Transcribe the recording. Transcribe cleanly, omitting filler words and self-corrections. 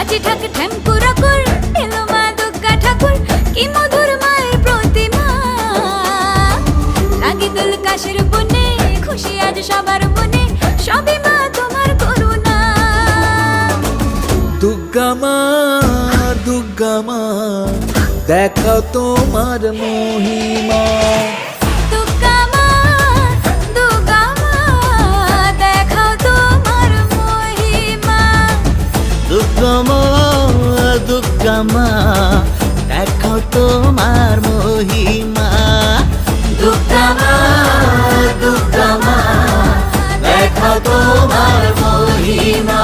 বাজি ঠাক ঠ্যাঙ্কুরা কর এলো মা দুর্গা ঠাকুর কি মধুর মায়ের প্রতিমা লাগে দুল কাশের বনে খুশি আজ সবার মনে সবই মা তোমার করুণা দুর্গা মা দেখাও তোমার মহিমা দুর্গা মা দেখাও তোমার মহিমা দুর্গা মা দেখাও তোমার মহিমা দুর্গা মা দেখাও তোমার মহিমা